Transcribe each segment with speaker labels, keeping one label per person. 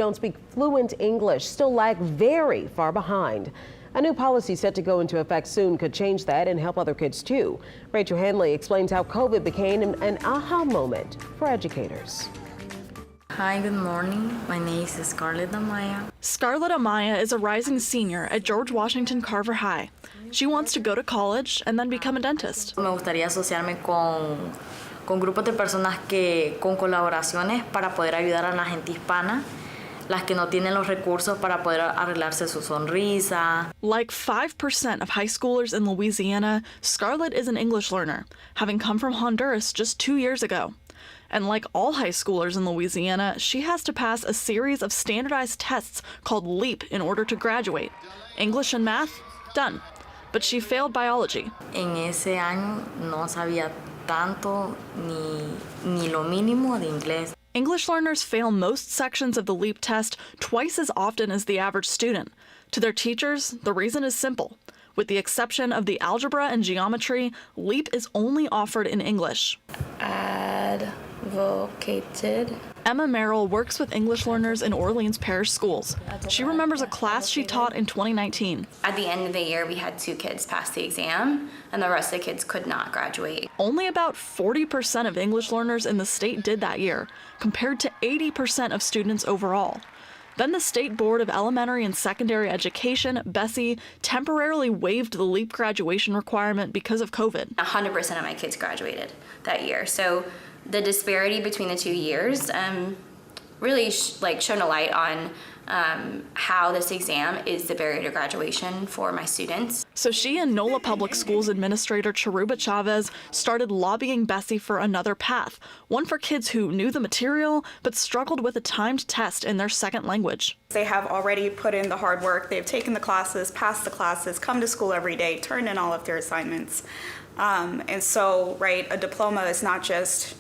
Speaker 1: don't speak fluent English still lag very far behind. A new policy set to go into effect soon could change that and help other kids too. Rachel Hanley explains how COVID became an aha moment for educators.
Speaker 2: Hi, good morning. My name is Scarlett Amaya.
Speaker 3: Scarlett Amaya is a rising senior at George Washington Carver High. She wants to go to college and then become a dentist.
Speaker 2: Me gustaría asociarme con grupos de personas con colaboraciones para poder ayudar a la gente hispana, las que no tienen los recursos para poder arreglarse su sonrisa.
Speaker 3: Like 5% of high schoolers in Louisiana, Scarlett is an English learner, having come from Honduras just 2 years ago. And like all high schoolers in Louisiana, she has to pass a series of standardized tests called LEAP in order to graduate. English and math, done. But she failed biology.
Speaker 2: En ese año no sabía tanto ni lo mínimo de inglés.
Speaker 3: English learners fail most sections of the LEAP test twice as often as the average student. To their teachers, the reason is simple. With the exception of the algebra and geometry, LEAP is only offered in English.
Speaker 2: Advocated.
Speaker 3: Emma Merrill works with English learners in Orleans Parish schools. She remembers a class she taught in 2019.
Speaker 4: At the end of the year, we had 2 kids pass the exam, and the rest of the kids could not graduate.
Speaker 3: Only about 40% of English learners in the state did that year, compared to 80% of students overall. Then the State Board of Elementary and Secondary Education, BESE, temporarily waived the LEAP graduation requirement because of COVID.
Speaker 4: 100% of my kids graduated that year. So the disparity between the 2 years really shone a light on how this exam is the barrier to graduation for my students.
Speaker 3: So she and NOLA Public Schools Administrator Charuba Chavez started lobbying BESE for another path, one for kids who knew the material but struggled with a timed test in their second language.
Speaker 5: They have already put in the hard work. They've taken the classes, passed the classes, come to school every day, turned in all of their assignments. And so, a diploma is not just,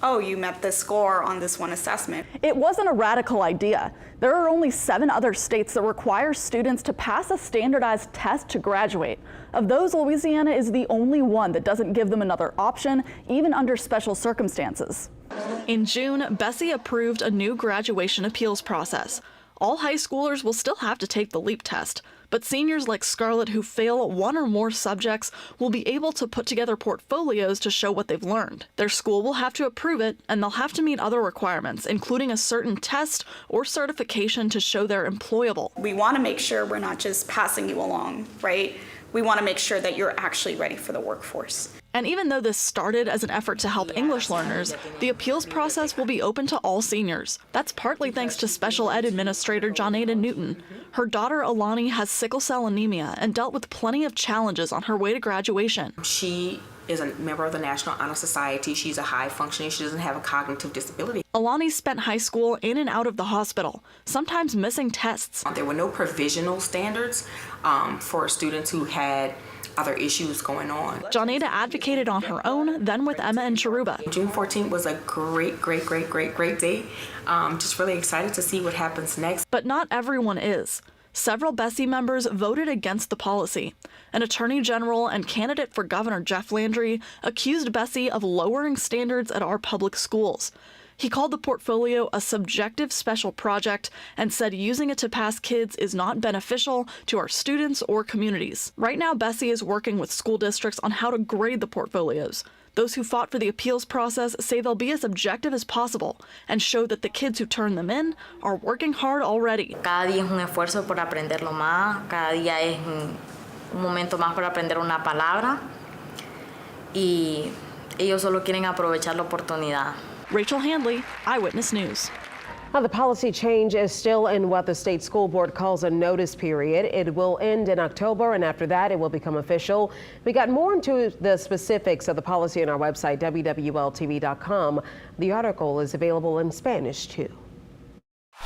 Speaker 5: oh, you met this score on this one assessment.
Speaker 6: It wasn't a radical idea. There are only 7 other states that require students to pass a standardized test to graduate. Of those, Louisiana is the only one that doesn't give them another option, even under special circumstances.
Speaker 3: In June, BESE approved a new graduation appeals process. All high schoolers will still have to take the LEAP test, but seniors like Scarlett who fail 1 or more subjects will be able to put together portfolios to show what they've learned. Their school will have to approve it, and they'll have to meet other requirements, including a certain test or certification to show they're employable.
Speaker 5: We want to make sure we're not just passing you along, right? We want to make sure that you're actually ready for the workforce.
Speaker 3: And even though this started as an effort to help English learners, the appeals process will be open to all seniors. That's partly thanks to Special Ed Administrator Johnada Newton. Her daughter Alani has sickle cell anemia and dealt with plenty of challenges on her way to graduation.
Speaker 7: She is a member of the National Honor Society. She's a high functioning. She doesn't have a cognitive disability.
Speaker 3: Alani spent high school in and out of the hospital, sometimes missing tests.
Speaker 7: There were no provisional standards for students who had other issues going on.
Speaker 3: Johnada advocated on her own, then with Emma and Charuba.
Speaker 7: June 14th was a great day. Just really excited to see what happens next.
Speaker 3: But not everyone is. Several BESE members voted against the policy. An attorney general and candidate for governor, Jeff Landry, accused BESE of lowering standards at our public schools. He called the portfolio a subjective special project and said using it to pass kids is not beneficial to our students or communities. Right now, BESE is working with school districts on how to grade the portfolios. Those who fought for the appeals process say they'll be as objective as possible and show that the kids who turn them in are working hard already.
Speaker 2: Cada día es un esfuerzo por aprenderlo más, cada día es un momento más para aprender una palabra y ellos solo quieren aprovechar la oportunidad.
Speaker 3: Rachel Hanley, Eyewitness News.
Speaker 1: Now, the policy change is still in what the state school board calls a notice period. It will end in October, and after that, it will become official. We got more into the specifics of the policy on our website, wwltv.com. The article is available in Spanish, too.